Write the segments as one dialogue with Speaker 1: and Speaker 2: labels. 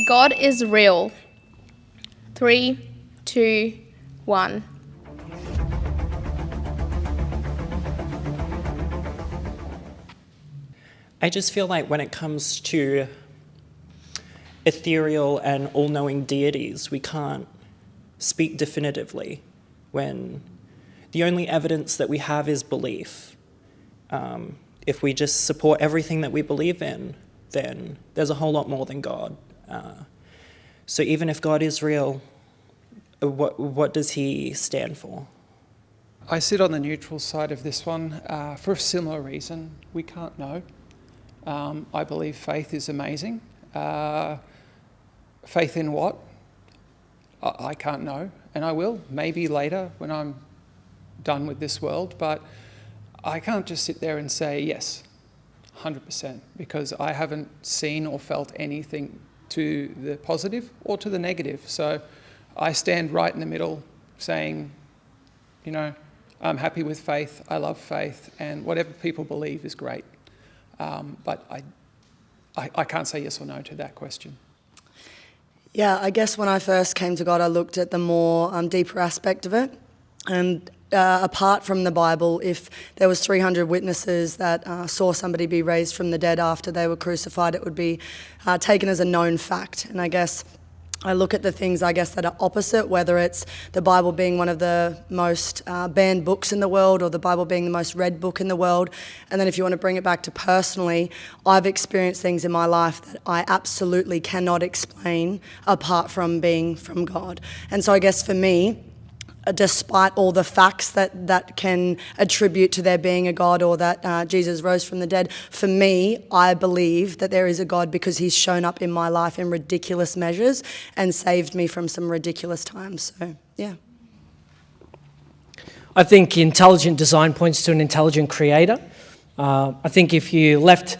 Speaker 1: God is real. 3, 2, 1.
Speaker 2: I just feel like when it comes to ethereal and all-knowing deities, we can't speak definitively when the only evidence that we have is belief. If we just support everything that we believe in, then there's a whole lot more than God. So even if God is real, what does he stand for?
Speaker 3: I sit on the neutral side of this one for a similar reason. We can't know. I believe faith is amazing. Faith in what? I can't know, and I will, maybe later when I'm done with this world, but I can't just sit there and say yes, 100%, because I haven't seen or felt anything to the positive or to the negative. So I stand right in the middle saying, you know, I'm happy with faith, I love faith, and whatever people believe is great. But I can't say yes or no to that question.
Speaker 4: Yeah, I guess when I first came to God, I looked at the more deeper aspect of it. And apart from the Bible, if there was 300 witnesses that saw somebody be raised from the dead after they were crucified, it would be taken as a known fact. And I guess I look at the things, I guess, that are opposite, whether it's the Bible being one of the most banned books in the world or the Bible being the most read book in the world. And then if you want to bring it back to personally, I've experienced things in my life that I absolutely cannot explain apart from being from God. And so I guess for me, despite all the facts that can attribute to there being a God or that Jesus rose from the dead, for me, I believe that there is a God because he's shown up in my life in ridiculous measures and saved me from some ridiculous times. So, yeah.
Speaker 5: I think intelligent design points to an intelligent creator. I think if you left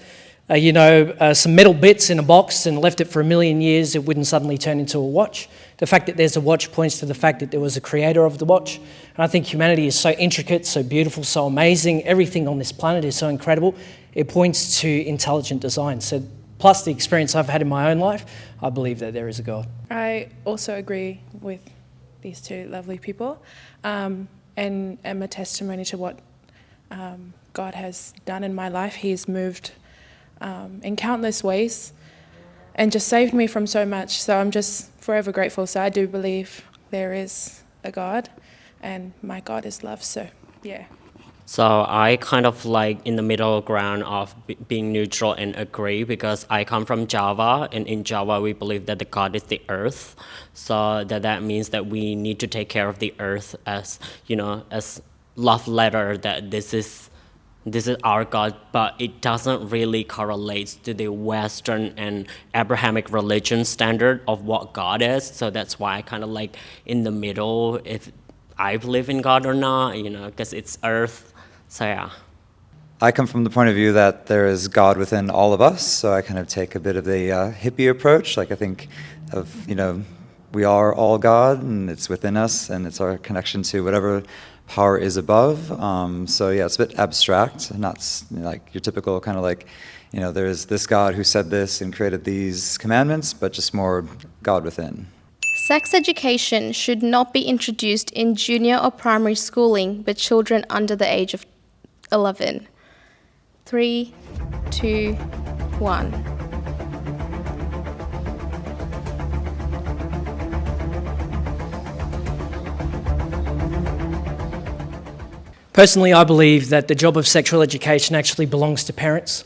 Speaker 5: some metal bits in a box and left it for 1,000,000 years, it wouldn't suddenly turn into a watch. The fact that there's a watch points to the fact that there was a creator of the watch. And I think humanity is so intricate, so beautiful, so amazing. Everything on this planet is so incredible. It points to intelligent design. So plus the experience I've had in my own life, I believe that there is a God.
Speaker 6: I also agree with these two lovely people and am a testimony to what God has done in my life. He's moved in countless ways and just saved me from so much. So I'm just forever grateful. So I do believe there is a God and my God is love. So yeah.
Speaker 7: So I kind of like in the middle ground of being neutral and agree because I come from Java, and in Java we believe that the God is the earth. So that means that we need to take care of the earth as, as love letter, that this is our God, but it doesn't really correlate to the Western and Abrahamic religion standard of what God is. So that's why I kind of like in the middle, if I believe in God or not, because it's earth. So yeah.
Speaker 8: I come from the point of view that there is God within all of us. So I kind of take a bit of the hippie approach. Like I think of, we are all God and it's within us and it's our connection to whatever power is above. So yeah, it's a bit abstract, not like your typical kind of like, there's this God who said this and created these commandments, but just more God within.
Speaker 1: Sex education should not be introduced in junior or primary schooling, but children under the age of 11. 3, 2, 1.
Speaker 5: Personally, I believe that the job of sexual education actually belongs to parents.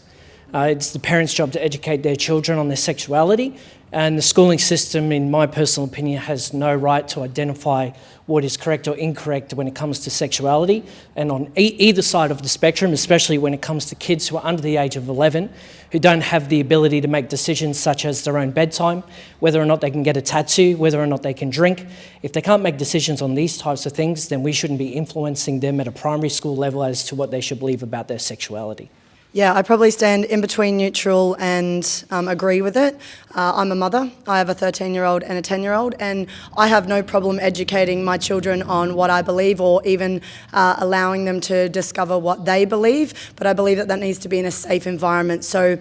Speaker 5: It's the parents' job to educate their children on their sexuality, and the schooling system, in my personal opinion, has no right to identify what is correct or incorrect when it comes to sexuality. And on either side of the spectrum, especially when it comes to kids who are under the age of 11, who don't have the ability to make decisions such as their own bedtime, whether or not they can get a tattoo, whether or not they can drink. If they can't make decisions on these types of things, then we shouldn't be influencing them at a primary school level as to what they should believe about their sexuality.
Speaker 4: Yeah, I probably stand in between neutral and agree with it. I'm a mother. I have a 13-year-old and a 10-year-old, and I have no problem educating my children on what I believe, or even allowing them to discover what they believe, but I believe that that needs to be in a safe environment. So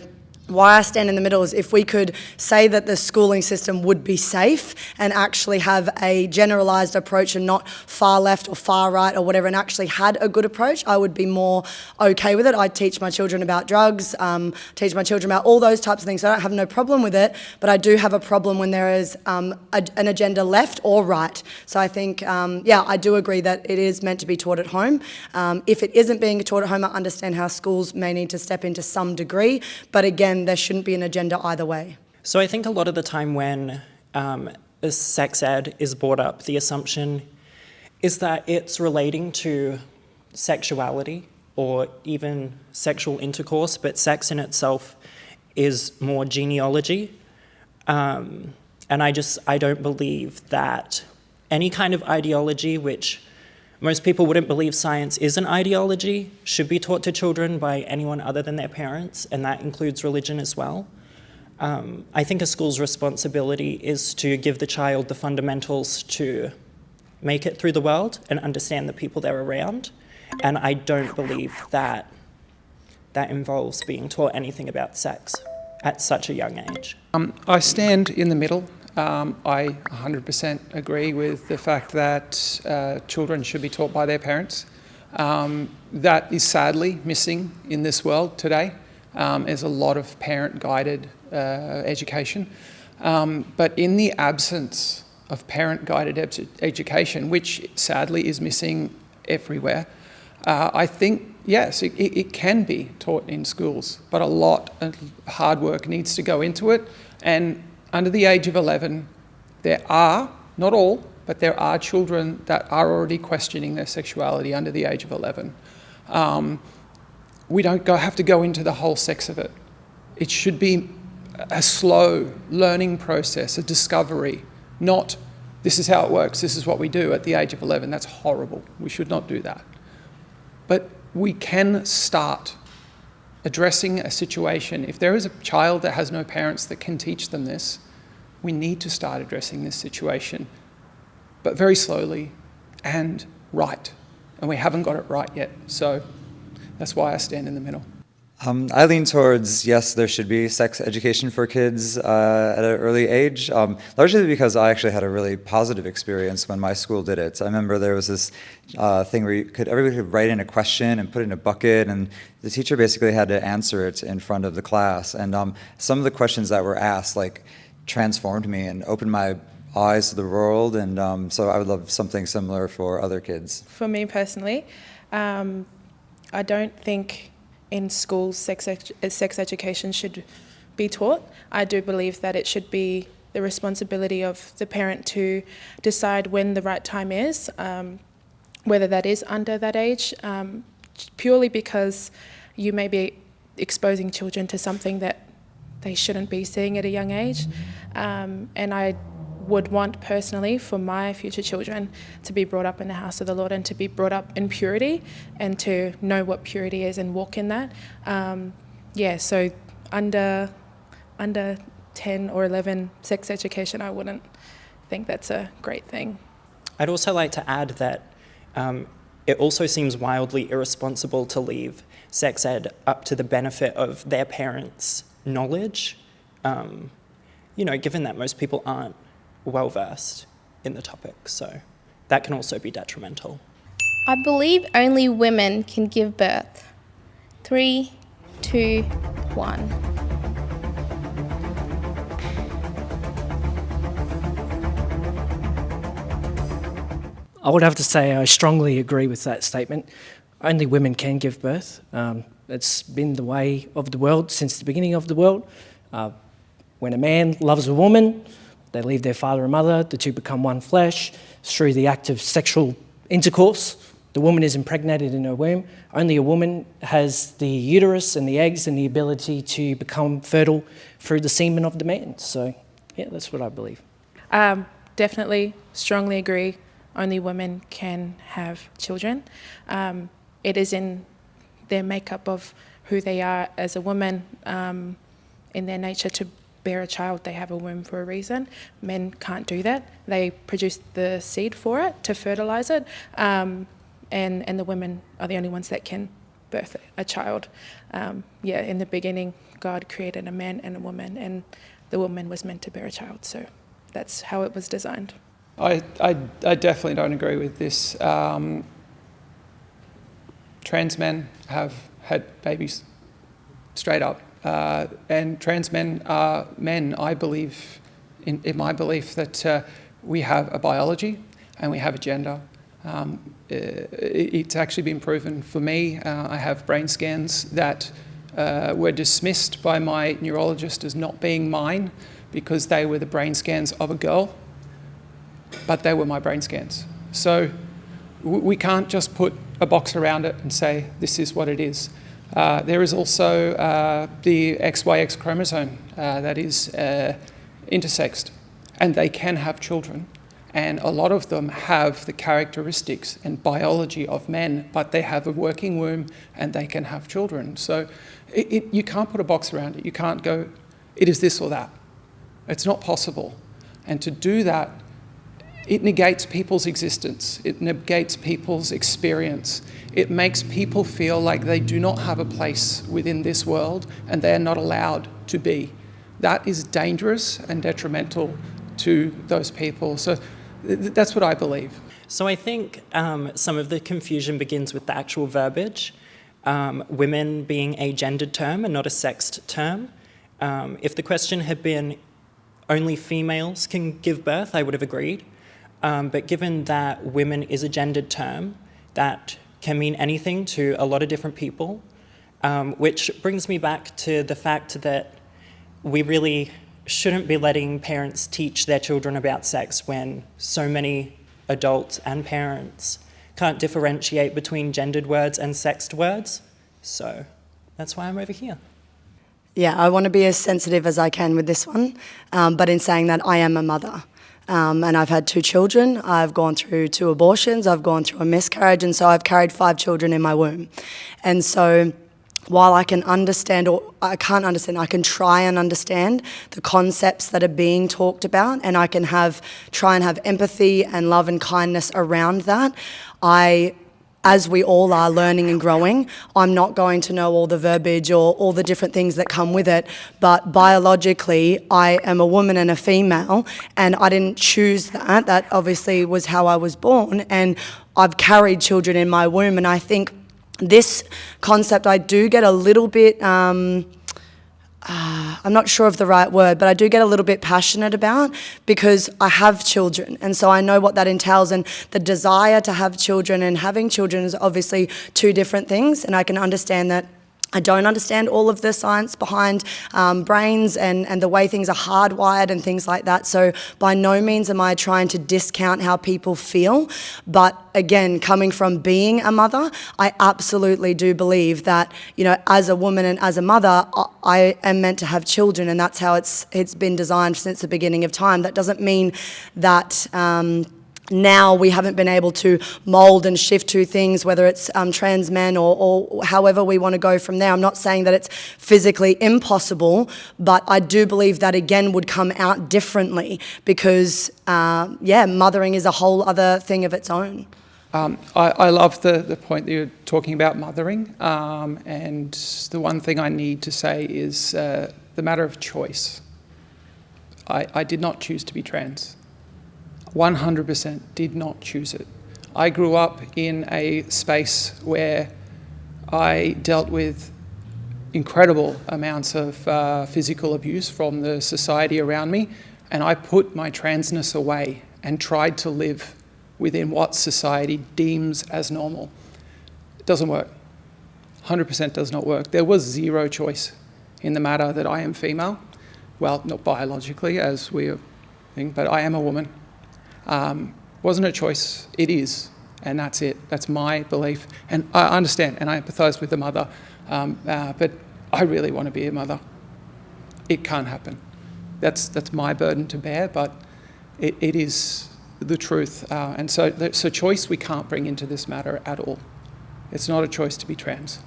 Speaker 4: why I stand in the middle is if we could say that the schooling system would be safe and actually have a generalised approach and not far left or far right or whatever, and actually had a good approach, I would be more okay with it. I'd teach my children about drugs, teach my children about all those types of things. So I don't have no problem with it, but I do have a problem when there is an agenda left or right. So I think, I do agree that it is meant to be taught at home. If it isn't being taught at home, I understand how schools may need to step in to some degree, but again, there shouldn't be an agenda either way.
Speaker 2: So I think a lot of the time when sex ed is brought up, the assumption is that it's relating to sexuality or even sexual intercourse, but sex in itself is more genealogy. And I don't believe that any kind of ideology, which most people wouldn't believe science is an ideology, should be taught to children by anyone other than their parents, and that includes religion as well. I think a school's responsibility is to give the child the fundamentals to make it through the world and understand the people they're around, and I don't believe that that involves being taught anything about sex at such a young age.
Speaker 3: I stand in the middle. I 100% agree with the fact that children should be taught by their parents. That is sadly missing in this world today. There's a lot of parent-guided education. But in the absence of parent-guided education, which sadly is missing everywhere, I think, yes, it can be taught in schools, but a lot of hard work needs to go into it. And under the age of 11, there are, not all, but there are children that are already questioning their sexuality under the age of 11. We don't have to go into the whole sex of it. It should be a slow learning process, a discovery, not this is how it works, this is what we do at the age of 11. That's horrible. We should not do that. But we can start addressing a situation. If there is a child that has no parents that can teach them this, we need to start addressing this situation, but very slowly and right. And we haven't got it right yet. So that's why I stand in the middle.
Speaker 8: I lean towards, yes, there should be sex education for kids at an early age, largely because I actually had a really positive experience when my school did it. I remember there was this thing where everybody could write in a question and put it in a bucket, and the teacher basically had to answer it in front of the class. And some of the questions that were asked transformed me and opened my eyes to the world, and so I would love something similar for other kids.
Speaker 6: For me personally, I don't think in schools sex education should be taught. I do believe that it should be the responsibility of the parent to decide when the right time is, whether that is under that age, purely because you may be exposing children to something that they shouldn't be seeing at a young age. And I would want personally for my future children to be brought up in the house of the Lord and to be brought up in purity and to know what purity is and walk in that. So under 10 or 11 sex education, I wouldn't think that's a great thing.
Speaker 2: I'd also like to add that it also seems wildly irresponsible to leave sex ed up to the benefit of their parents' knowledge, given that most people aren't well-versed in the topic, so that can also be detrimental.
Speaker 1: I believe only women can give birth. 3, 2, 1.
Speaker 5: I would have to say I strongly agree with that statement. Only women can give birth. It's been the way of the world since the beginning of the world. When a man loves a woman, they leave their father and mother, the two become one flesh. Through the act of sexual intercourse, the woman is impregnated in her womb. Only a woman has the uterus and the eggs and the ability to become fertile through the semen of the man. So, yeah, that's what I believe.
Speaker 6: Definitely, strongly agree. Only women can have children. It is in their makeup of who they are as a woman, in their nature to bear a child. They have a womb for a reason. Men can't do that. They produce the seed for it to fertilise it, and the women are the only ones that can birth a child. In the beginning, God created a man and a woman, and the woman was meant to bear a child. So that's how it was designed.
Speaker 3: I definitely don't agree with this. Trans men have had babies, straight up. And trans men are men. I believe, in my belief, that we have a biology and we have a gender. It's actually been proven for me. I have brain scans that were dismissed by my neurologist as not being mine because they were the brain scans of a girl, but they were my brain scans. So we can't just put a box around it and say, this is what it is. There is also the XYX chromosome that is intersexed, and they can have children. And a lot of them have the characteristics and biology of men, but they have a working womb and they can have children. So you can't put a box around it. You can't go, it is this or that. It's not possible. And to do that, it negates people's existence. It negates people's experience. It makes people feel like they do not have a place within this world and they are not allowed to be. That is dangerous and detrimental to those people. So that's what I believe.
Speaker 2: So I think some of the confusion begins with the actual verbiage. Women being a gendered term and not a sexed term. If the question had been only females can give birth, I would have agreed. But given that women is a gendered term, that can mean anything to a lot of different people, which brings me back to the fact that we really shouldn't be letting parents teach their children about sex when so many adults and parents can't differentiate between gendered words and sexed words. So that's why I'm over here.
Speaker 4: Yeah, I want to be as sensitive as I can with this one, but in saying that, I am a mother. And I've had 2 children. I've gone through 2 abortions. I've gone through a miscarriage. And so I've carried 5 children in my womb. And so while I can understand, or I can't understand, I can try and understand the concepts that are being talked about, and I can try and have empathy and love and kindness around that. As we all are learning and growing, I'm not going to know all the verbiage or all the different things that come with it, but biologically, I am a woman and a female, and I didn't choose that. That obviously was how I was born, and I've carried children in my womb, and I think this concept I do get a little bit, I'm not sure of the right word, but I do get a little bit passionate about, because I have children, and so I know what that entails, and the desire to have children and having children is obviously 2 different things, and I can understand that. I don't understand all of the science behind brains and the way things are hardwired and things like that. So by no means am I trying to discount how people feel. But again, coming from being a mother, I absolutely do believe that, you know, as a woman and as a mother, I am meant to have children, and that's how it's been designed since the beginning of time. That doesn't mean that now we haven't been able to mould and shift to things, whether it's trans men or however we want to go from there. I'm not saying that it's physically impossible, but I do believe that again would come out differently, because mothering is a whole other thing of its own.
Speaker 3: I love the point that you're talking about mothering, and the one thing I need to say is the matter of choice. I did not choose to be trans. 100% did not choose it. I grew up in a space where I dealt with incredible amounts of physical abuse from the society around me, and I put my transness away and tried to live within what society deems as normal. It doesn't work. 100% does not work. There was zero choice in the matter that I am female. Well, not biologically, as we think, but I am a woman. Wasn't a choice, it is, and that's it. That's my belief. And I understand, and I empathise with the mother, but I really want to be a mother. It can't happen. That's my burden to bear, but it is the truth. And so choice we can't bring into this matter at all. It's not a choice to be trans.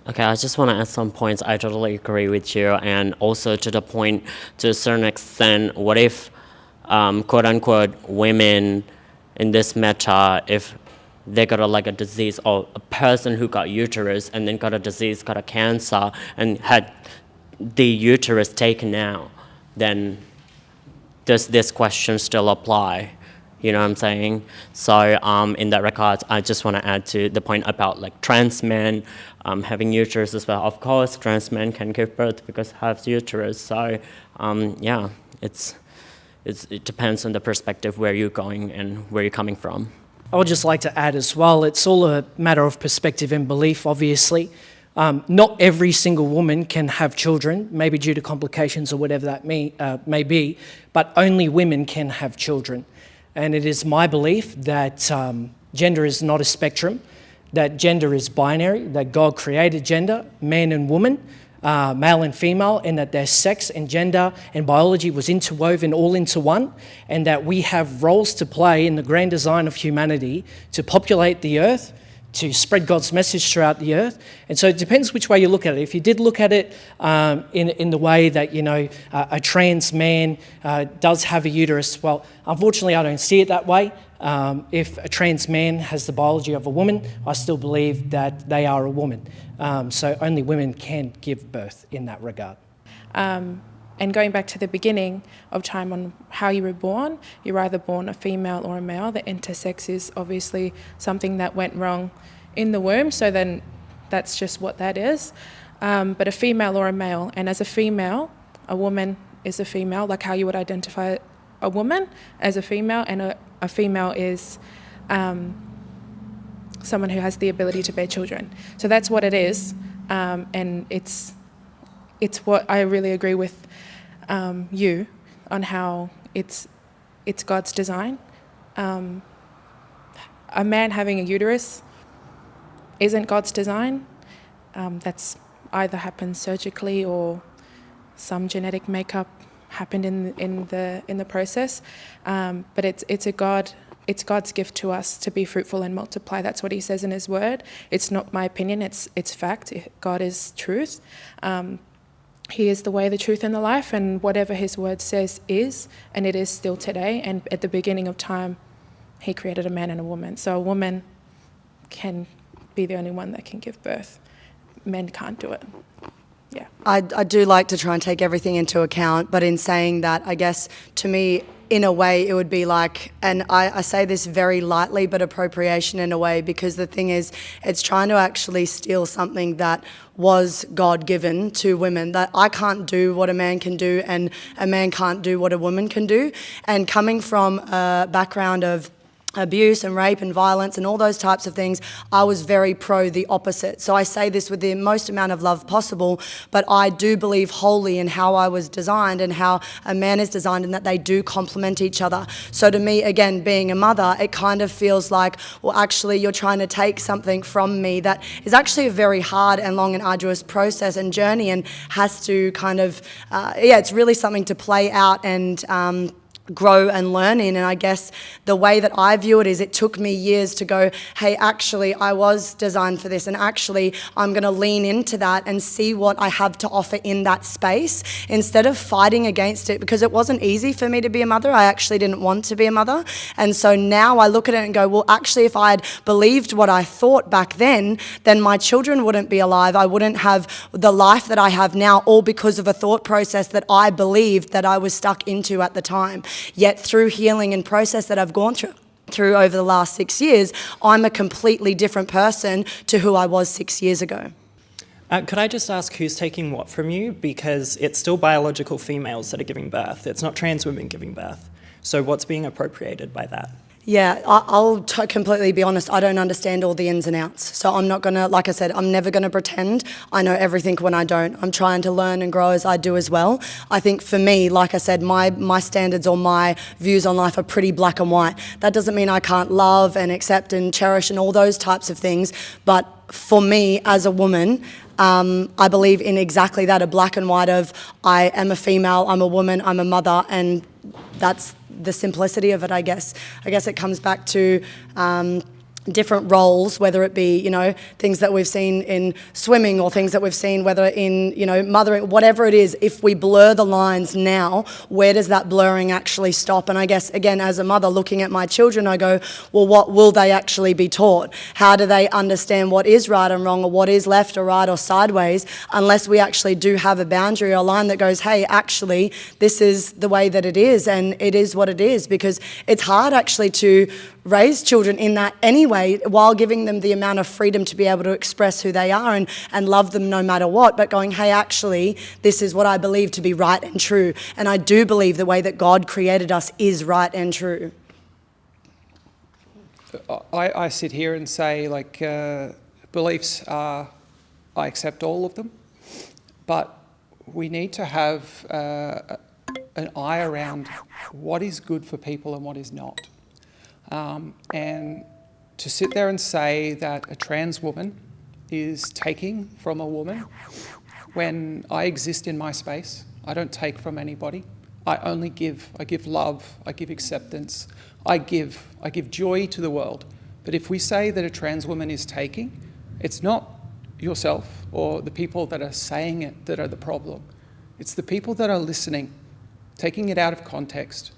Speaker 7: Okay, I just want to add some points. I totally agree with you, and also to the point, to a certain extent, what if, quote unquote, women in this matter, if they got a disease, or a person who got uterus and then got a disease, got a cancer, and had the uterus taken out, then does this question still apply? You know what I'm saying? So in that regard, I just want to add to the point about trans men having uterus as well. Of course, trans men can give birth because have uterus. So yeah, it depends on the perspective where you're going and where you're coming from.
Speaker 5: I would just like to add as well, it's all a matter of perspective and belief, obviously. Not every single woman can have children, maybe due to complications or whatever that may be, but only women can have children. And it is my belief that gender is not a spectrum, that gender is binary, that God created gender, man and woman, male and female, and that their sex and gender and biology was interwoven all into one, and that we have roles to play in the grand design of humanity to populate the earth, to spread God's message throughout the earth. And so it depends which way you look at it. If you did look at it in the way that, a trans man does have a uterus, well, unfortunately, I don't see it that way. If a trans man has the biology of a woman, I still believe that they are a woman. So only women can give birth in that regard.
Speaker 6: And going back to the beginning of time on how you were born, you're either born a female or a male. The intersex is obviously something that went wrong in the womb, so then that's just what that is. But a female or a male, and as a female, a woman is a female, like how you would identify a woman as a female, and a female is someone who has the ability to bear children. So that's what it is, and it's what I really agree with you on how it's God's design. A man having a uterus isn't God's design. That's either happened surgically or some genetic makeup happened in the process. But it's God's gift to us to be fruitful and multiply. That's what He says in His Word. It's not my opinion. It's fact. God is truth. He is the way, the truth, and the life, and whatever His Word says is, and it is still today. And at the beginning of time, He created a man and a woman. So a woman can be the only one that can give birth. Men can't do it. Yeah.
Speaker 4: I do like to try and take everything into account, but in saying that, I guess to me, in a way, it would be like, and I say this very lightly, but appropriation in a way, because the thing is, it's trying to actually steal something that was God-given to women, that I can't do what a man can do, and a man can't do what a woman can do. And coming from a background of abuse and rape and violence and all those types of things, I was very pro the opposite. So I say this with the most amount of love possible, but I do believe wholly in how I was designed and how a man is designed, and that they do complement each other. So to me, again, being a mother, it kind of feels like, well, actually you're trying to take something from me that is actually a very hard and long and arduous process and journey, and has to kind of, it's really something to play out and grow and learn in. And I guess the way that I view it is, it took me years to go, hey, actually I was designed for this, and actually I'm going to lean into that and see what I have to offer in that space, instead of fighting against it, because it wasn't easy for me to be a mother. I actually didn't want to be a mother. And so now I look at it and go, well, actually if I had believed what I thought back then my children wouldn't be alive. I wouldn't have the life that I have now, all because of a thought process that I believed that I was stuck into at the time. Yet through healing and process that I've gone through over the last 6 years, I'm a completely different person to who I was 6 years ago.
Speaker 2: Could I just ask who's taking what from you? Because it's still biological females that are giving birth. It's not trans women giving birth. So what's being appropriated by that?
Speaker 4: Yeah, I'll completely be honest. I don't understand all the ins and outs. So I'm not going to, like I said, I'm never going to pretend I know everything when I don't. I'm trying to learn and grow as I do as well. I think for me, like I said, my standards or my views on life are pretty black and white. That doesn't mean I can't love and accept and cherish and all those types of things. But for me, as a woman, I believe in exactly that, a black and white of I am a female, I'm a woman, I'm a mother, and that's the simplicity of it, I guess. I guess it comes back to different roles, whether it be, you know, things that we've seen in swimming or things that we've seen, whether in, you know, mothering, whatever it is, if we blur the lines now, where does that blurring actually stop? And I guess, again, as a mother looking at my children, I go, well, what will they actually be taught? How do they understand what is right and wrong or what is left or right or sideways, unless we actually do have a boundary or a line that goes, hey, actually, this is the way that it is and it is what it is, because it's hard actually to raise children in that anyway, while giving them the amount of freedom to be able to express who they are and love them no matter what, but going, hey, actually, this is what I believe to be right and true. And I do believe the way that God created us is right and true.
Speaker 3: I sit here and say, like, beliefs are, I accept all of them, but we need to have an eye around what is good for people and what is not. And to sit there and say that a trans woman is taking from a woman, when I exist in my space, I don't take from anybody. I only give. I give love. I give acceptance. I give joy to the world. But if we say that a trans woman is taking, it's not yourself or the people that are saying it that are the problem. It's the people that are listening, taking it out of context.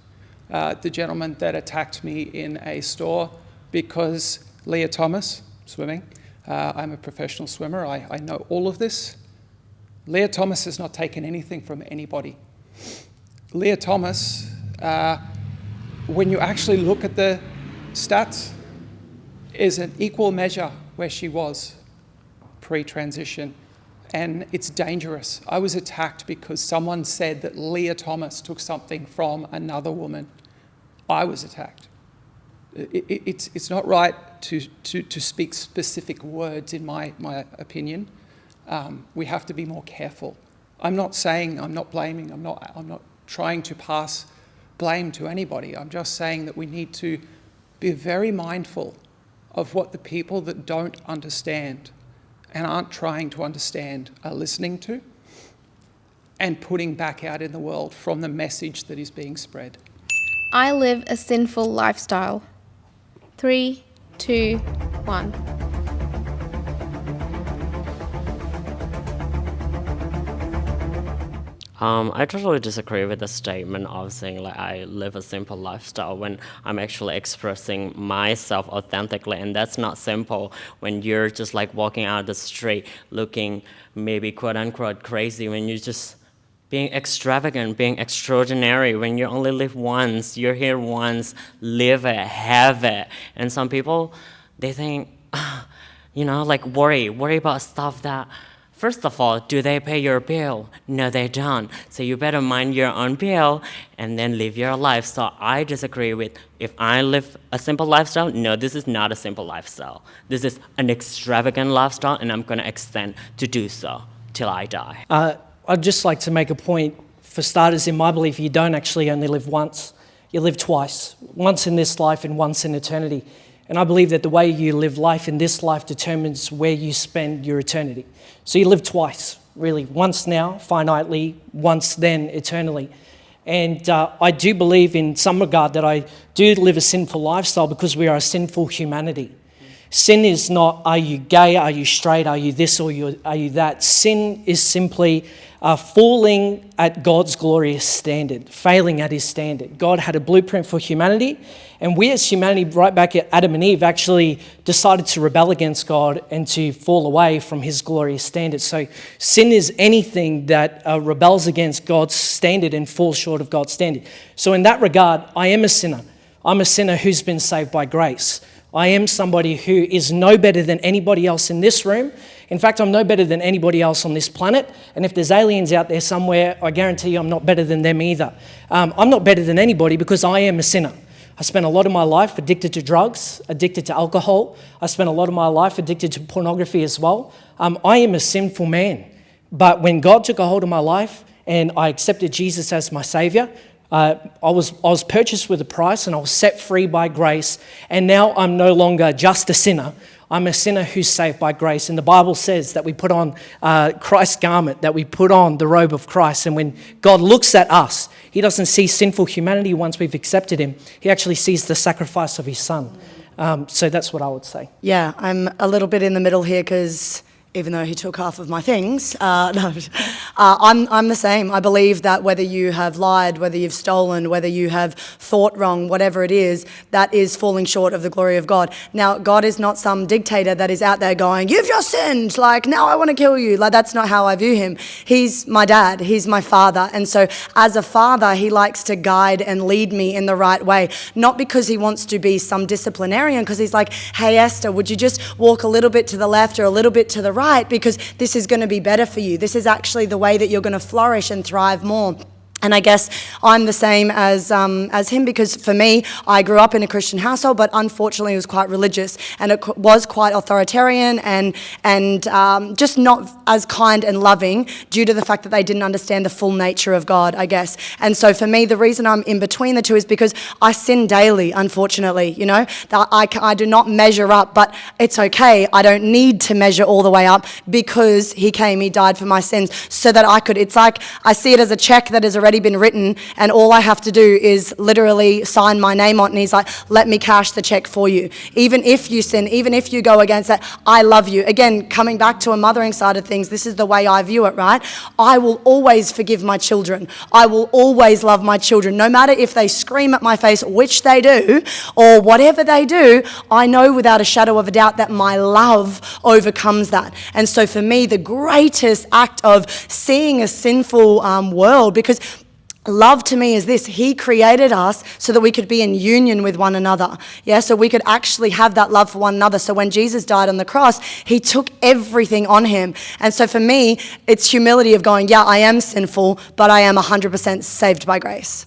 Speaker 3: The gentleman that attacked me in a store because Leah Thomas, swimming, I'm a professional swimmer, I know all of this. Leah Thomas has not taken anything from anybody. Leah Thomas, when you actually look at the stats, is an equal measure where she was pre-transition. And it's dangerous. I was attacked because someone said that Leah Thomas took something from another woman. I was attacked. It's not right to speak specific words, in my opinion. We have to be more careful. I'm not saying, I'm not blaming, I'm not trying to pass blame to anybody. I'm just saying that we need to be very mindful of what the people that don't understand and aren't trying to understand are listening to and putting back out in the world from the message that is being spread.
Speaker 1: I live a sinful lifestyle. 3, 2, 1.
Speaker 7: I totally disagree with the statement of saying like I live a simple lifestyle when I'm actually expressing myself authentically, and that's not simple when you're just like walking out the street looking maybe quote unquote crazy, when you're just being extravagant, being extraordinary, when you only live once, you're here once, live it, have it. And some people, they think, like worry about stuff that, first of all, do they pay your bill? No, they don't. So you better mind your own bill and then live your life. So I disagree with, if I live a simple lifestyle, no, this is not a simple lifestyle. This is an extravagant lifestyle, and I'm going to extend to do so till I die.
Speaker 5: I'd just like to make a point, for starters, in my belief, you don't actually only live once, you live twice. Once in this life and once in eternity. And I believe that the way you live life in this life determines where you spend your eternity. So you live twice, really. Once now, finitely, once then, eternally. And I do believe in some regard that I do live a sinful lifestyle because we are a sinful humanity. Sin is not, are you gay, are you straight, are you this or are you that? Sin is simply falling at God's glorious standard, failing at his standard. God had a blueprint for humanity, and we as humanity, right back at Adam and Eve, actually decided to rebel against God and to fall away from his glorious standard. So sin is anything that rebels against God's standard and falls short of God's standard. So in that regard, I am a sinner. I'm a sinner who's been saved by grace. I am somebody who is no better than anybody else in this room. In fact, I'm no better than anybody else on this planet. And if there's aliens out there somewhere, I guarantee you I'm not better than them either. I'm not better than anybody because I am a sinner. I spent a lot of my life addicted to drugs, addicted to alcohol. I spent a lot of my life addicted to pornography as well. I am a sinful man. But when God took a hold of my life and I accepted Jesus as my Saviour, I was purchased with a price and I was set free by grace. And now I'm no longer just a sinner. I'm a sinner who's saved by grace. And the Bible says that we put on Christ's garment, that we put on the robe of Christ. And when God looks at us, he doesn't see sinful humanity once we've accepted him. He actually sees the sacrifice of his son. So that's what I would say.
Speaker 4: Yeah, I'm a little bit in the middle here because even though he took half of my things, I'm the same. I believe that whether you have lied, whether you've stolen, whether you have thought wrong, whatever it is, that is falling short of the glory of God. Now, God is not some dictator that is out there going, you've just sinned, like, now I want to kill you. Like, that's not how I view him. He's my dad, he's my father. And so as a father, he likes to guide and lead me in the right way. Not because he wants to be some disciplinarian, because he's like, hey, Esther, would you just walk a little bit to the left or a little bit to the right? Because this is going to be better for you. This is actually the way that you're going to flourish and thrive more. And I guess I'm the same as him, because for me, I grew up in a Christian household, but unfortunately it was quite religious, and it was quite authoritarian and just not as kind and loving due to the fact that they didn't understand the full nature of God, I guess. And so for me, the reason I'm in between the two is because I sin daily, unfortunately, you know. I do not measure up, but it's okay. I don't need to measure all the way up because he came, he died for my sins so that I could. It's like I see it as a check that is already been written, and all I have to do is literally sign my name on it, and he's like, let me cash the check for you. Even if you sin, even if you go against that, I love you. Again, coming back to a mothering side of things, this is the way I view it, right? I will always forgive my children. I will always love my children. No matter if they scream at my face, which they do, or whatever they do, I know without a shadow of a doubt that my love overcomes that. And so for me, the greatest act of seeing a sinful world, because love to me is this: he created us so that we could be in union with one another. Yeah, so we could actually have that love for one another. So when Jesus died on the cross, he took everything on him. And so for me, it's humility of going, yeah, I am sinful, but I am 100% saved by grace.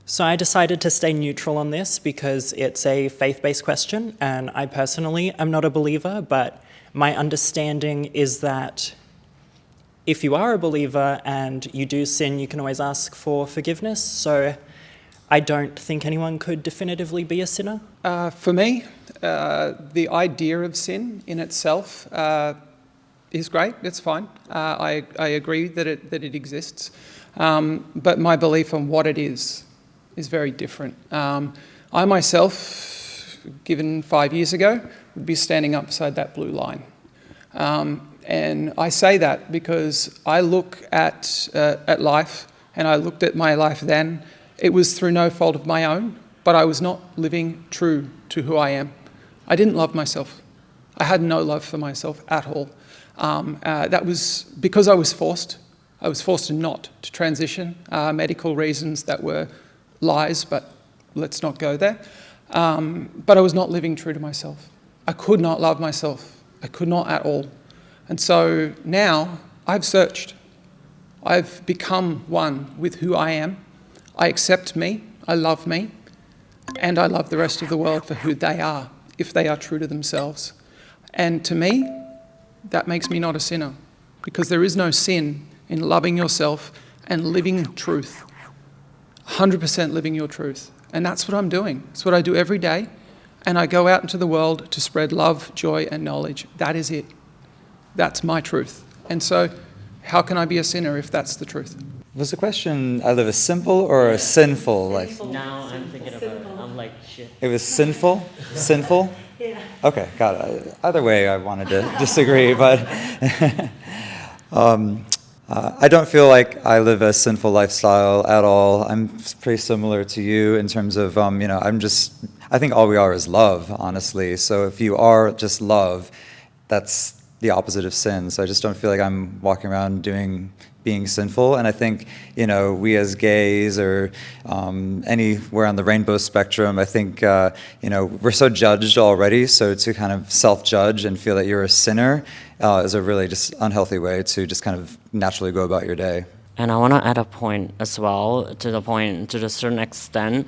Speaker 2: So I decided to stay neutral on this because it's a faith-based question, and I personally am not a believer, but my understanding is that if you are a believer and you do sin, you can always ask for forgiveness. So I don't think anyone could definitively be a sinner.
Speaker 3: For me, the idea of sin in itself is great. It's fine. I agree that it exists. But my belief on what it is very different. I myself, given 5 years ago, would be standing up beside that blue line. And I say that because I look at life, and I looked at my life then. It was through no fault of my own, but I was not living true to who I am. I didn't love myself. I had no love for myself at all. That was because I was forced. I was forced not to transition, medical reasons that were lies, but let's not go there. But I was not living true to myself. I could not love myself. I could not at all. And so now I've searched. I've become one with who I am. I accept me, I love me, and I love the rest of the world for who they are, if they are true to themselves. And to me, that makes me not a sinner, because there is no sin in loving yourself and living truth. 100% living your truth. And that's what I'm doing. It's what I do every day. And I go out into the world to spread love, joy, and knowledge. That is it. That's my truth. And so how can I be a sinner if that's the truth?
Speaker 8: Was the question, I live a simple or a sinful life?
Speaker 7: Now I'm thinking about it. I'm like, shit.
Speaker 8: It was sinful? Sinful? Yeah. Okay, got it. Either way, I wanted to disagree, but I don't feel like I live a sinful lifestyle at all. I'm pretty similar to you in terms of, I think all we are is love, honestly. So if you are just love, that's the opposite of sin. So I just don't feel like I'm walking around being sinful. And I think, we as gays or anywhere on the rainbow spectrum, I think, we're so judged already. So to kind of self-judge and feel that you're a sinner is a really just unhealthy way to just kind of naturally go about your day.
Speaker 7: And I want to add a point as well, to the certain extent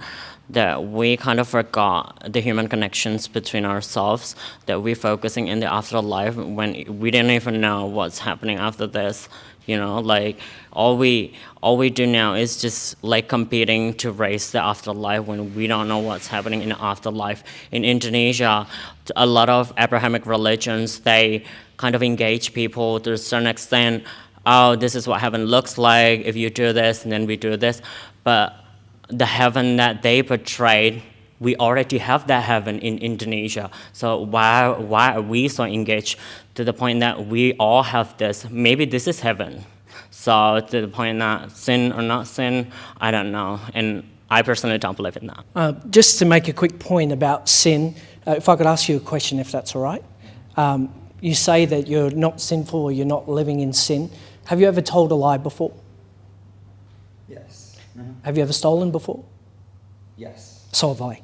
Speaker 7: that we kind of forgot the human connections between ourselves, that we're focusing in the afterlife when we didn't even know what's happening after this. You know, like all we do now is just like competing to raise the afterlife when we don't know what's happening in the afterlife. In Indonesia, a lot of Abrahamic religions, they kind of engage people to a certain extent. Oh, this is what heaven looks like. If you do this, and then we do this. But the heaven that they portrayed, we already have that heaven in Indonesia. So why are we so engaged to the point that we all have this? Maybe this is heaven. So to the point that sin or not sin, I don't know. And I personally don't believe in that.
Speaker 5: Just to make a quick point about sin, if I could ask you a question, if that's all right. You say that you're not sinful or you're not living in sin. Have you ever told a lie before?
Speaker 8: Yes.
Speaker 5: Have you ever stolen before?
Speaker 8: Yes.
Speaker 5: So have I.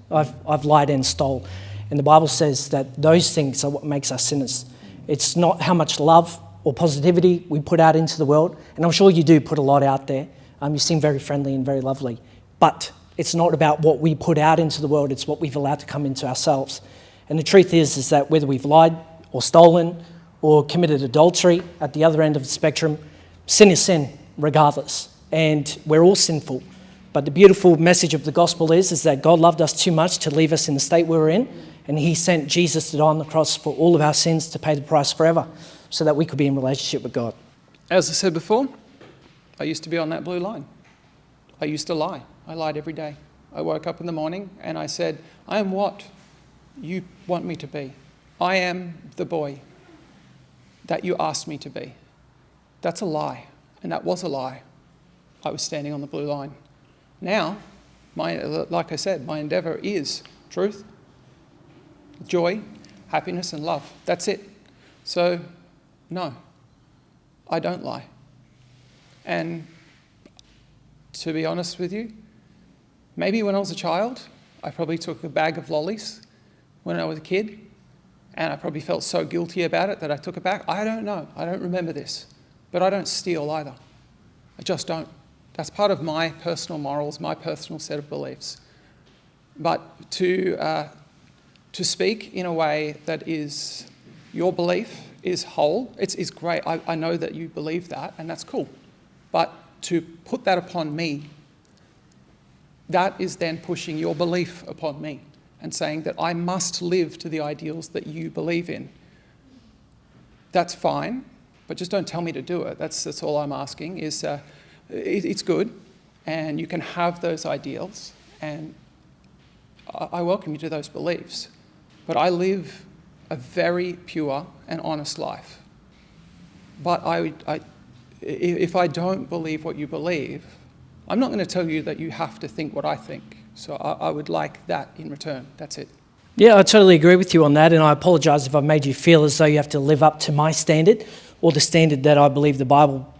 Speaker 5: I've lied and stole. And the Bible says that those things are what makes us sinners. It's not how much love or positivity we put out into the world. And I'm sure you do put a lot out there. You seem very friendly and very lovely. But it's not about what we put out into the world. It's what we've allowed to come into ourselves. And the truth is that whether we've lied or stolen or committed adultery at the other end of the spectrum, sin is sin regardless. And we're all sinful. But the beautiful message of the gospel is that God loved us too much to leave us in the state we were in, and he sent Jesus to die on the cross for all of our sins to pay the price forever so that we could be in relationship with God.
Speaker 3: As I said before, I used to be on that blue line. I used to lie. I lied every day. I woke up in the morning and I said, I am what you want me to be. I am the boy that you asked me to be. That's a lie, and that was a lie. I was standing on the blue line. Now, like I said, my endeavour is truth, joy, happiness and love. That's it. So, no, I don't lie. And to be honest with you, maybe when I was a child, I probably took a bag of lollies when I was a kid, and I probably felt so guilty about it that I took it back. I don't know. I don't remember this. But I don't steal either. I just don't. That's part of my personal morals, my personal set of beliefs. But to speak in a way that is your belief is whole, it's great. I know that you believe that, and that's cool. But to put that upon me, that is then pushing your belief upon me and saying that I must live to the ideals that you believe in. That's fine, but just don't tell me to do it. That's all I'm asking is... It's good, and you can have those ideals, and I welcome you to those beliefs. But I live a very pure and honest life. But if I don't believe what you believe, I'm not going to tell you that you have to think what I think. So I would like that in return. That's it.
Speaker 5: Yeah, I totally agree with you on that, and I apologise if I've made you feel as though you have to live up to my standard or the standard that I believe the Bible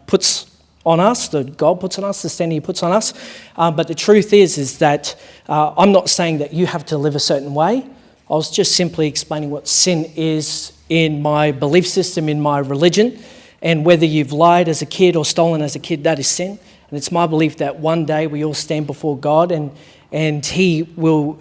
Speaker 5: puts on us, that God puts on us, the standard he puts on us. But the truth is that I'm not saying that you have to live a certain way. I was just simply explaining what sin is in my belief system, in my religion, and whether you've lied as a kid or stolen as a kid, that is sin. And it's my belief that one day we all stand before God and he will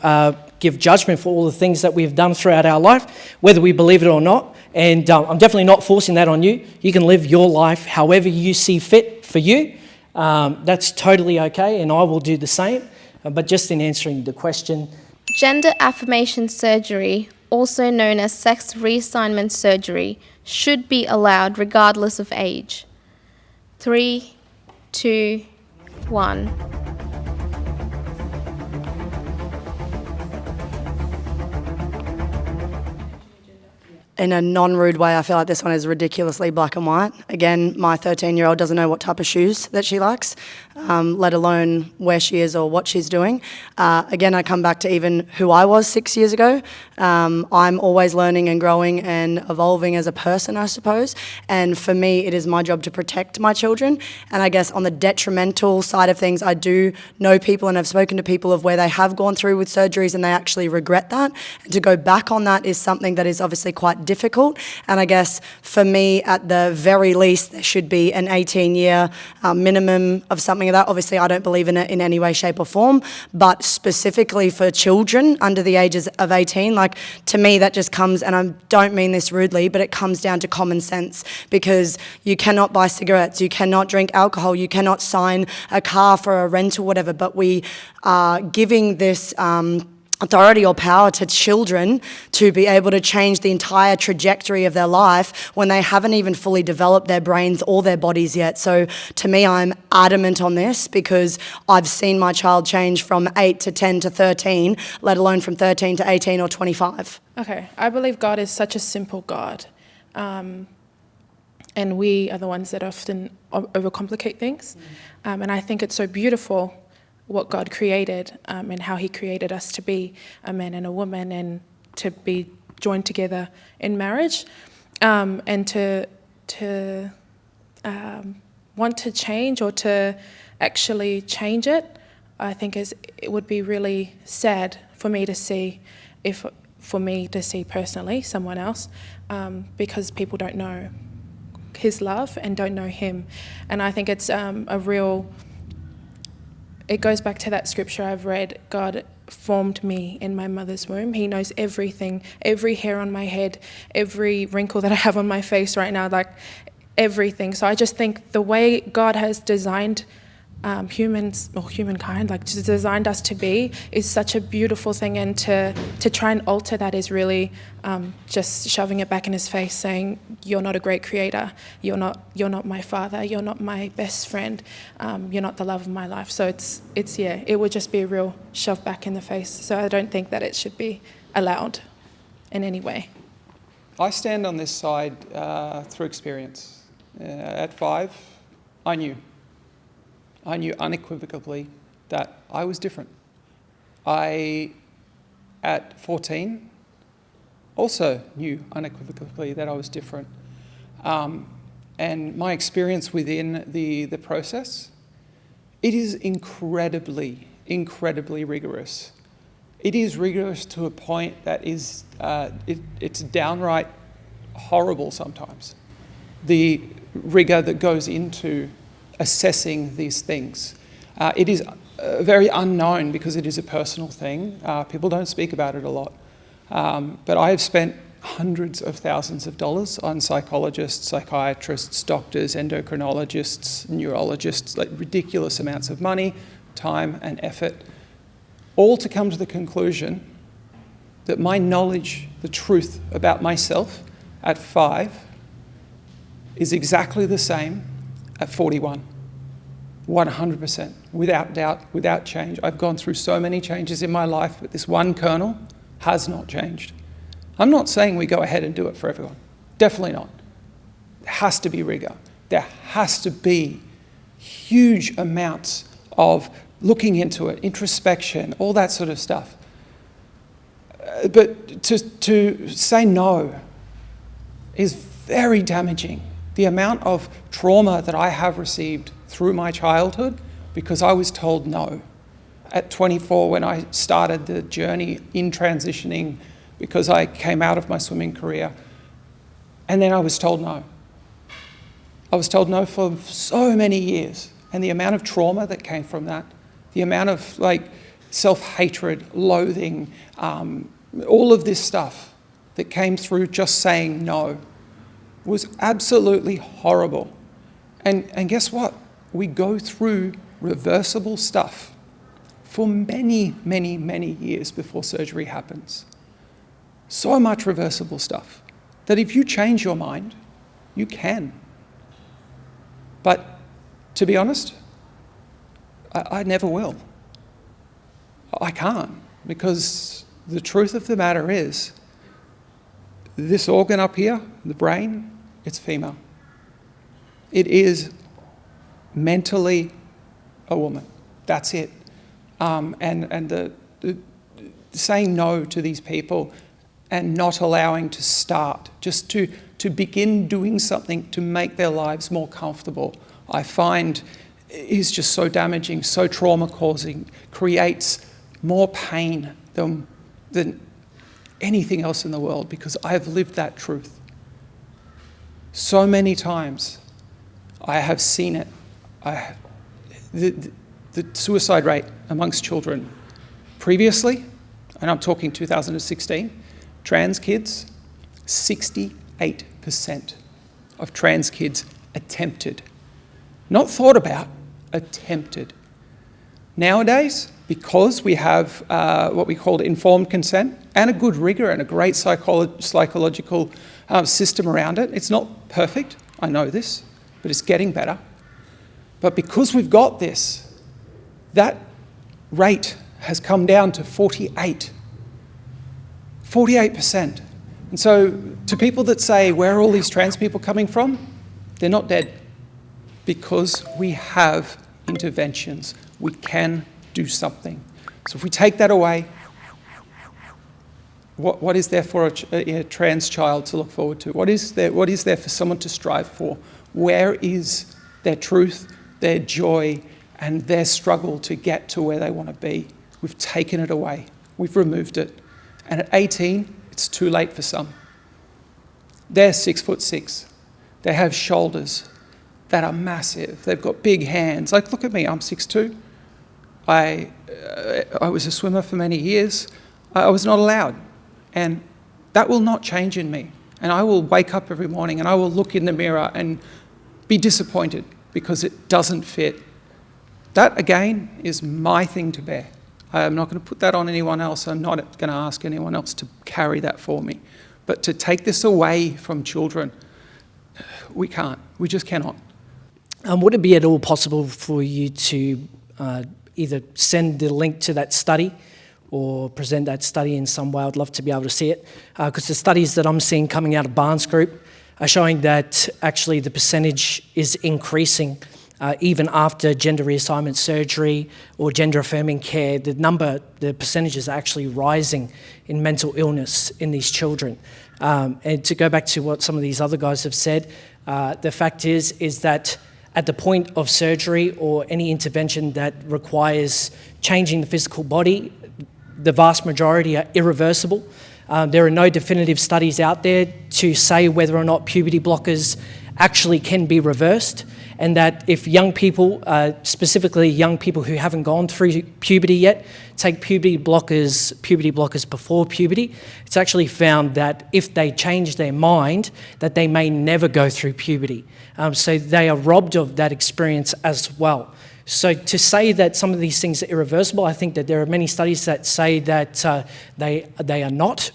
Speaker 5: give judgment for all the things that we've done throughout our life, whether we believe it or not. And I'm definitely not forcing that on you. You can live your life however you see fit for you. That's totally okay, and I will do the same. But just in answering the question...
Speaker 1: Gender affirmation surgery, also known as sex reassignment surgery, should be allowed regardless of age. 3, 2, 1.
Speaker 4: In a non-rude way, I feel like this one is ridiculously black and white. Again, my 13-year-old doesn't know what type of shoes that she likes, let alone where she is or what she's doing. Again, I come back to even who I was 6 years ago. I'm always learning and growing and evolving as a person, I suppose. And for me, it is my job to protect my children. And I guess on the detrimental side of things, I do know people and have spoken to people of where they have gone through with surgeries and they actually regret that. And to go back on that is something that is obviously quite difficult. And I guess for me, at the very least, there should be an 18-year minimum of something of that. Obviously, I don't believe in it in any way, shape or form, but specifically for children under the ages of 18, like, to me, that just comes, and I don't mean this rudely, but it comes down to common sense, because you cannot buy cigarettes, you cannot drink alcohol, you cannot sign a car for a rent or whatever, but we are giving this authority or power to children to be able to change the entire trajectory of their life when they haven't even fully developed their brains or their bodies yet. So to me, I'm adamant on this because I've seen my child change from 8 to 10 to 13, let alone from 13 to 18 or 25.
Speaker 6: Okay, I believe God is such a simple God. And we are the ones that often overcomplicate things. And I think it's so beautiful what God created and how he created us to be a man and a woman and to be joined together in marriage, and to want to change or to actually change it. I think it would be really sad for me to see, personally someone else, because people don't know his love and don't know him. And I think it's it goes back to that scripture I've read. God formed me in my mother's womb. He knows everything, every hair on my head, every wrinkle that I have on my face right now, like everything. So I just think the way God has designed humans, or humankind, like just designed us to be, is such a beautiful thing. And to try and alter that is really just shoving it back in his face, saying, you're not a great creator, you're not my father, you're not my best friend, you're not the love of my life. So it would just be a real shove back in the face. So I don't think that it should be allowed in any way.
Speaker 3: I stand on this side through experience. At 5, I knew unequivocally that I was different. At 14, also knew unequivocally that I was different. And my experience within the process, it is incredibly rigorous. It is rigorous to a point that is, it's downright horrible sometimes. The rigor that goes into assessing these things. It is very unknown because it is a personal thing. People don't speak about it a lot. But I have spent hundreds of thousands of dollars on psychologists, psychiatrists, doctors, endocrinologists, neurologists, like ridiculous amounts of money, time and effort, all to come to the conclusion that my knowledge, the truth about myself at 5 is exactly the same at 41, 100%, without doubt, without change. I've gone through so many changes in my life, but this one kernel has not changed. I'm not saying we go ahead and do it for everyone. Definitely not. There has to be rigor. There has to be huge amounts of looking into it, introspection, all that sort of stuff. But to say no is very damaging. The amount of trauma that I have received through my childhood because I was told no. At 24, when I started the journey in transitioning because I came out of my swimming career, and then I was told no. I was told no for so many years, and the amount of trauma that came from that, the amount of self-hatred, loathing, all of this stuff that came through just saying no was absolutely horrible. And guess what? We go through reversible stuff for many, many, many years before surgery happens. So much reversible stuff that if you change your mind, you can. But to be honest, I never will. I can't, because the truth of the matter is, this organ up here, the brain, it's female. It is mentally a woman. That's it. And the saying no to these people and not allowing to start, just to begin doing something to make their lives more comfortable, I find is just so damaging, so trauma-causing, creates more pain than anything else in the world because I have lived that truth. So many times I have seen it. The suicide rate amongst children previously, and I'm talking 2016, trans kids, 68% of trans kids attempted. Not thought about, attempted. Nowadays, because we have what we call informed consent and a good rigor and a great psychological system around it, it's not perfect, I know this, but it's getting better. But because we've got this, that rate has come down to 48%. And so to people that say, where are all these trans people coming from? They're not dead because we have interventions. We can do something. So if we take that away, what is there for a trans child to look forward to? What is there for someone to strive for? Where is their truth, their joy, and their struggle to get to where they want to be? We've taken it away. We've removed it. And at 18, it's too late for some. They're 6'6". They have shoulders that are massive. They've got big hands. Like, look at me, I'm 6'2". I was a swimmer for many years. I was not allowed. And that will not change in me. And I will wake up every morning and I will look in the mirror and be disappointed because it doesn't fit. That, again, is my thing to bear. I'm not going to put that on anyone else. I'm not going to ask anyone else to carry that for me. But to take this away from children, we can't. We just cannot.
Speaker 5: Would it be at all possible for you to either send the link to that study or present that study in some way? I'd love to be able to see it. Because the studies that I'm seeing coming out of Barnes Group are showing that actually the percentage is increasing even after gender reassignment surgery or gender affirming care. The percentage is actually rising in mental illness in these children. And to go back to what some of these other guys have said, the fact is that at the point of surgery or any intervention that requires changing the physical body, the vast majority are irreversible. There are no definitive studies out there to say whether or not puberty blockers actually can be reversed, and that if young people, specifically young people who haven't gone through puberty yet, take puberty blockers before puberty, it's actually found that if they change their mind, that they may never go through puberty. So they are robbed of that experience as well. So to say that some of these things are irreversible, I think that there are many studies that say that they are not,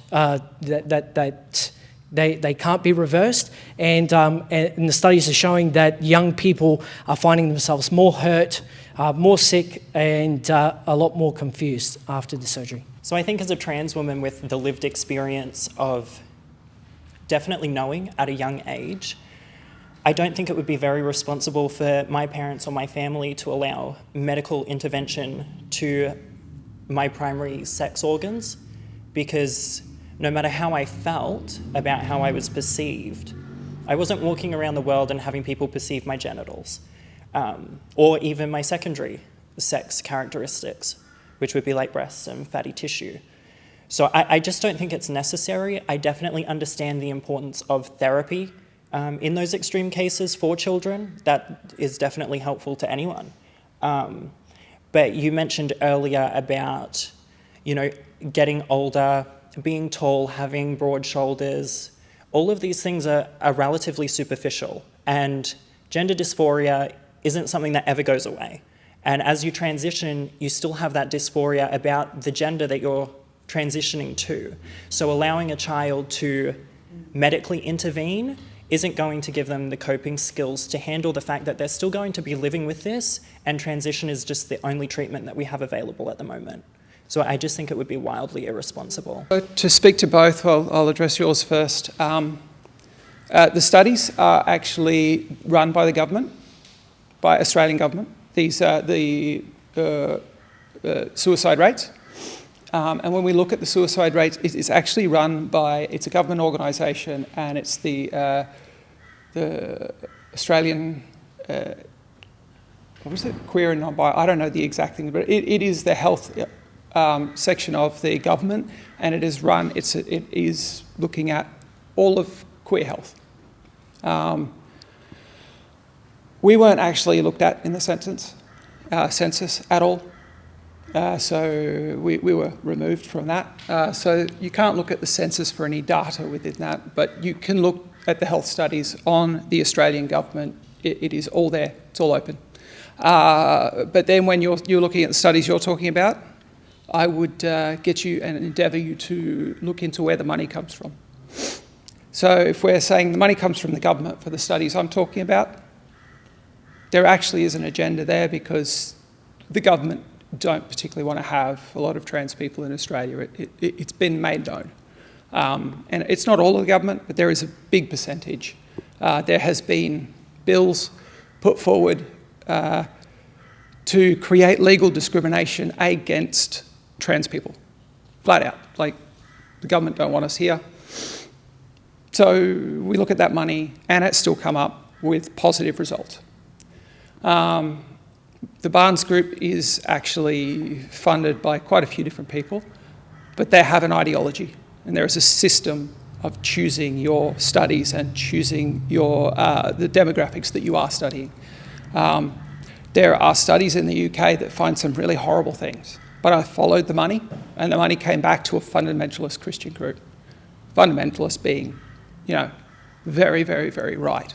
Speaker 5: they can't be reversed, and the studies are showing that young people are finding themselves more hurt, more sick, and a lot more confused after the surgery.
Speaker 2: So I think as a trans woman with the lived experience of definitely knowing at a young age, I don't think it would be very responsible for my parents or my family to allow medical intervention to my primary sex organs, because no matter how I felt about how I was perceived, I wasn't walking around the world and having people perceive my genitals, or even my secondary sex characteristics, which would be like breasts and fatty tissue. So I just don't think it's necessary. I definitely understand the importance of therapy in those extreme cases for children. That is definitely helpful to anyone. But you mentioned earlier about, getting older, being tall, having broad shoulders. All of these things are relatively superficial, and gender dysphoria isn't something that ever goes away. And as you transition, you still have that dysphoria about the gender that you're transitioning to. So allowing a child to medically intervene isn't going to give them the coping skills to handle the fact that they're still going to be living with this, and transition is just the only treatment that we have available at the moment. So I just think it would be wildly irresponsible.
Speaker 3: To speak to both, I'll address yours first. The studies are actually run by the government, by Australian government. These are the suicide rates. And when we look at the suicide rates, it's actually run by, it's a government organisation, and it's the Australian, what was it? Queer and non-bi, I don't know the exact thing, but it is the health section of the government, and it is looking at all of queer health. We weren't actually looked at in the census at all. So we were removed from that. So you can't look at the census for any data within that, but you can look at the health studies on the Australian government. It is all there, it's all open. But then when you're looking at the studies you're talking about, I would get you and endeavour you to look into where the money comes from. So if we're saying the money comes from the government for the studies I'm talking about, there actually is an agenda there because the government don't particularly want to have a lot of trans people in Australia. It's been made known. And it's not all of the government, but there is a big percentage. There has been bills put forward to create legal discrimination against trans people, flat out. Like, the government don't want us here. So we look at that money and it's still come up with positive results. The Barnes Group is actually funded by quite a few different people, but they have an ideology and there is a system of choosing your studies and choosing the demographics that you are studying. There are studies in the UK that find some really horrible things, but I followed the money and the money came back to a fundamentalist Christian group. Fundamentalist being, very, very, very right.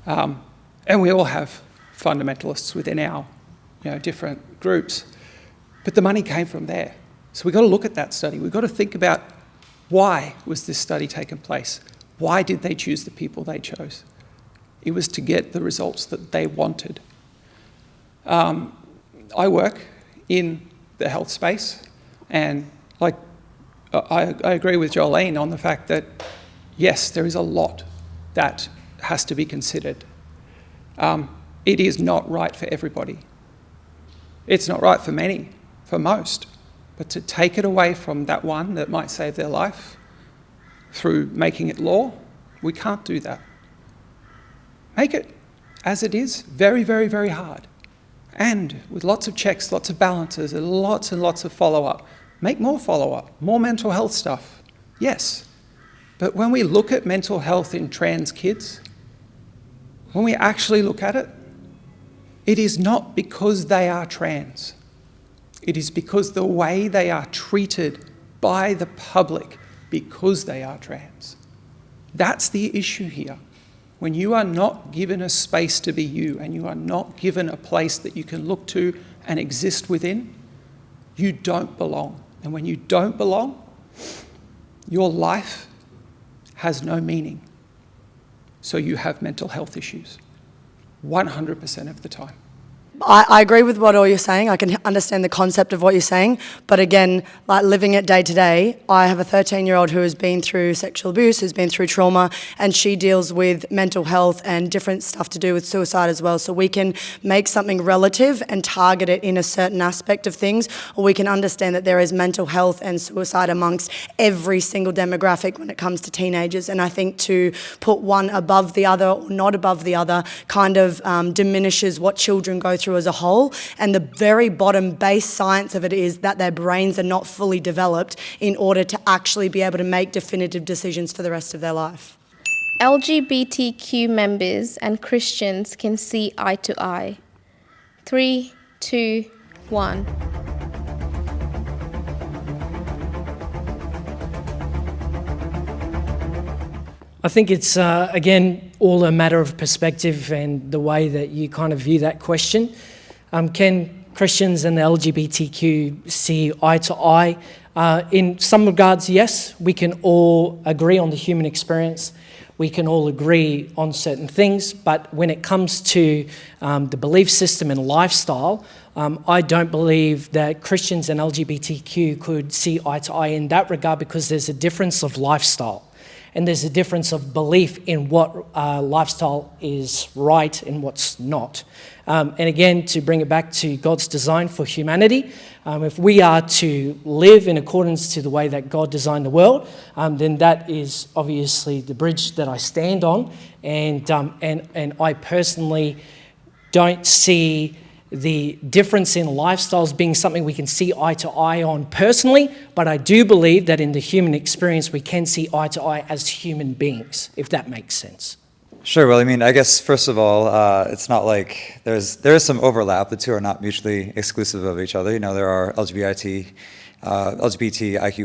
Speaker 3: And we all have fundamentalists within our different groups, but the money came from there. So we've got to look at that study. We've got to think about why was this study taking place? Why did they choose the people they chose? It was to get the results that they wanted. I work in the health space, and I agree with Jolene on the fact that, yes, there is a lot that has to be considered. It is not right for everybody. It's not right for many, for most. But to take it away from that one that might save their life through making it law, we can't do that. Make it as it is, very, very, very hard. And with lots of checks, lots of balances, and lots of follow-up. Make more follow-up, more mental health stuff, yes. But when we look at mental health in trans kids, when we actually look at it, it is not because they are trans. It is because the way they are treated by the public because they are trans. That's the issue here. When you are not given a space to be you and you are not given a place that you can look to and exist within, you don't belong. And when you don't belong, your life has no meaning. So you have mental health issues 100% of the time.
Speaker 4: I agree with what all you're saying. I can understand the concept of what you're saying. But again, like living it day to day, I have a 13-year-old who has been through sexual abuse, who's been through trauma, and she deals with mental health and different stuff to do with suicide as well. So we can make something relative and target it in a certain aspect of things, or we can understand that there is mental health and suicide amongst every single demographic when it comes to teenagers. And I think to put one above the other or not above the other kind of diminishes what children go through as a whole, and the very bottom base science of it is that their brains are not fully developed in order to actually be able to make definitive decisions for the rest of their life.
Speaker 1: LGBTQ members and Christians can see eye to eye. 3, 2, 1.
Speaker 5: I think it's, again, all a matter of perspective and the way that you kind of view that question. Can Christians and the LGBTQ see eye to eye? In some regards, yes. We can all agree on the human experience. We can all agree on certain things. But when it comes to the belief system and lifestyle, I don't believe that Christians and LGBTQ could see eye to eye in that regard, because there's a difference of lifestyle. And there's a difference of belief in what lifestyle is right and what's not. And again, to bring it back to God's design for humanity, if we are to live in accordance to the way that God designed the world, then that is obviously the bridge that I stand on. And I personally don't see the difference in lifestyles being something we can see eye to eye on personally, but I do believe that in the human experience we can see eye to eye as human beings, if that makes sense.
Speaker 8: Sure. Well, I mean, I guess first of all, it's not like there is some overlap. The two are not mutually exclusive of each other. You know, there are LGBTIQ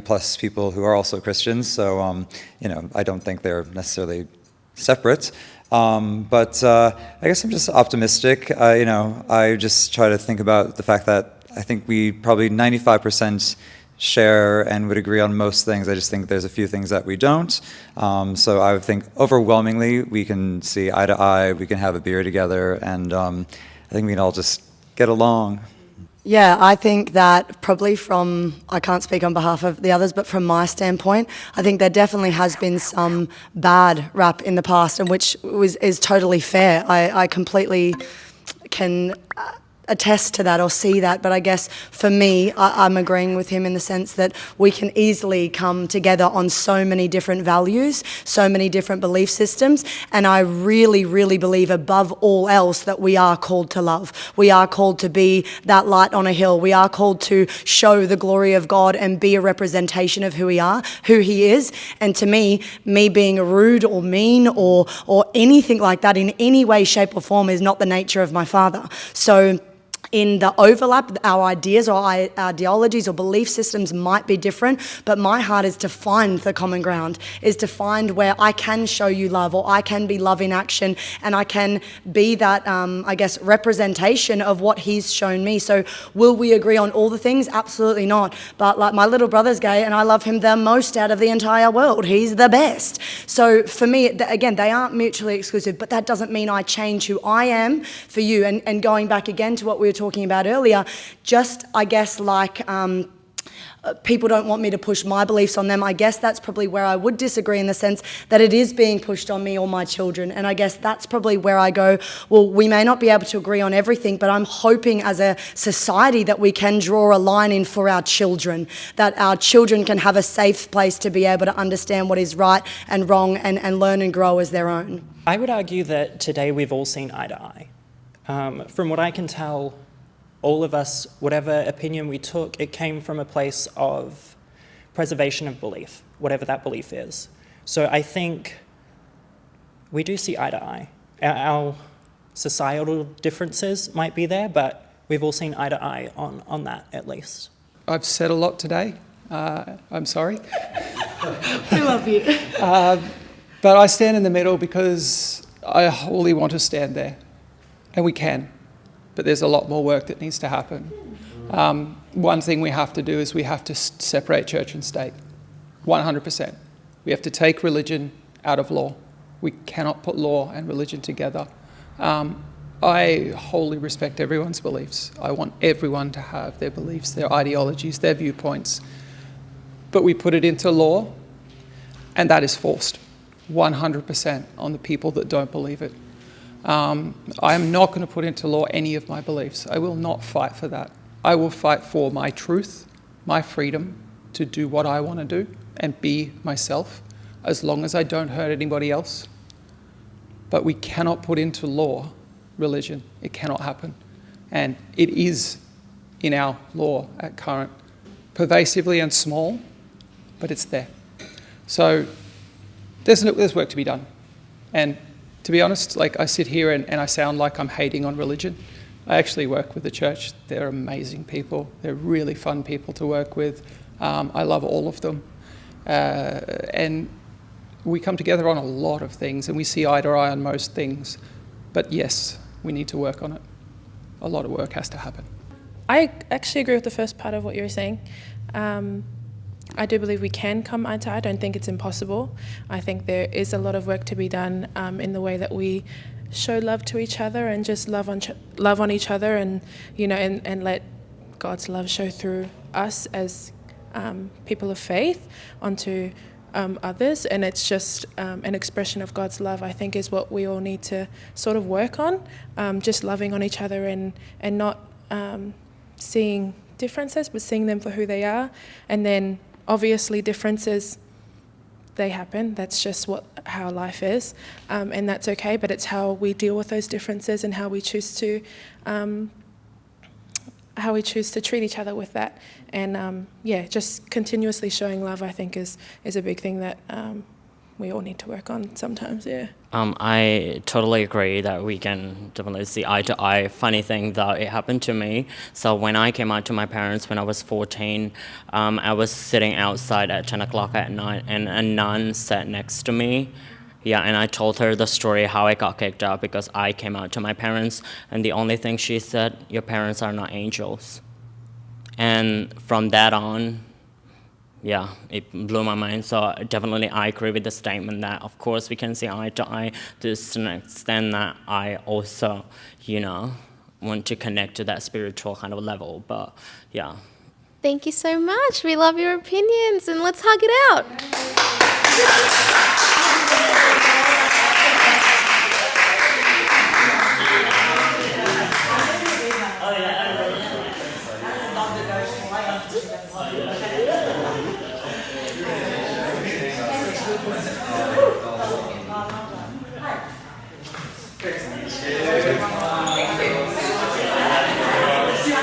Speaker 8: plus people who are also Christians, so you know, I don't think they're necessarily separate. But I guess I'm just optimistic. You know, I just try to think about the fact that I think we probably 95% share and would agree on most things. I just think there's a few things that we don't. So I would think overwhelmingly we can see eye to eye, we can have a beer together, and I think we can all just get along.
Speaker 4: Yeah, I think that probably from, I can't speak on behalf of the others, but from my standpoint, I think there definitely has been some bad rap in the past, and which is totally fair. I completely can attest to that or see that, but I guess for me, I'm agreeing with him in the sense that we can easily come together on so many different values, so many different belief systems, and I really, really believe above all else that we are called to love. We are called to be that light on a hill. We are called to show the glory of God and be a representation of who we are, who He is, and to me being rude or mean or anything like that in any way, shape or form is not the nature of my Father. So in the overlap, our ideas or our ideologies or belief systems might be different, but my heart is to find the common ground, is to find where I can show you love, or I can be love in action, and I can be that, I guess, representation of what He's shown me. So will we agree on all the things? Absolutely not. But like, my little brother's gay and I love him the most out of the entire world. He's the best. So for me, again, they aren't mutually exclusive, but that doesn't mean I change who I am for you. And going back again to what we were talking about earlier, just I guess like people don't want me to push my beliefs on them. I guess that's probably where I would disagree, in the sense that it is being pushed on me or my children. And I guess that's probably where I go, well, we may not be able to agree on everything, but I'm hoping as a society that we can draw a line in for our children, that our children can have a safe place to be able to understand what is right and wrong and learn and grow as their own.
Speaker 2: I would argue that today we've all seen eye to eye. From what I can tell, all of us, whatever opinion we took, it came from a place of preservation of belief, whatever that belief is. So I think we do see eye to eye. Our societal differences might be there, but we've all seen eye to eye on that, at least.
Speaker 3: I've said a lot today. I'm sorry.
Speaker 4: We love you.
Speaker 3: But I stand in the middle because I wholly want to stand there. And we can. But there's a lot more work that needs to happen. One thing we have to do is we have to separate church and state, 100%. We have to take religion out of law. We cannot put law and religion together. I wholly respect everyone's beliefs. I want everyone to have their beliefs, their ideologies, their viewpoints. But we put it into law, and that is forced, 100% on the people that don't believe it. I am not going to put into law any of my beliefs. I will not fight for that. I will fight for my truth, my freedom to do what I want to do and be myself, as long as I don't hurt anybody else. But we cannot put into law religion. It cannot happen. And it is in our law at current, pervasively and small, but it's there. So there's work to be done. And to be honest, like, I sit here and I sound like I'm hating on religion. I actually work with the church. They're amazing people. They're really fun people to work with. I love all of them. And we come together on a lot of things, and we see eye to eye on most things. But yes, we need to work on it. A lot of work has to happen.
Speaker 6: I actually agree with the first part of what you were saying. I do believe we can come eye to eye. I don't think it's impossible. I think there is a lot of work to be done in the way that we show love to each other and just love on each other, and and let God's love show through us as people of faith onto others. And it's just an expression of God's love, I think, is what we all need to sort of work on, just loving on each other and not seeing differences, but seeing them for who they are. And then obviously differences, they happen. That's just how life is, and that's okay. But it's how we deal with those differences and how we choose to how we choose to treat each other with that. And just continuously showing love, I think, is a big thing that we all need to work on sometimes, yeah.
Speaker 7: I totally agree that we can definitely see eye to eye. Funny thing though, it happened to me. So when I came out to my parents when I was 14, I was sitting outside at 10 o'clock at night and a nun sat next to me. Yeah, and I told her the story how I got kicked out because I came out to my parents, and the only thing she said, your parents are not angels. And from that on, yeah, it blew my mind. So definitely I agree with the statement that of course we can see eye to eye to an extent that I also, want to connect to that spiritual kind of level. But yeah.
Speaker 1: Thank you so much. We love your opinions, and let's hug it out.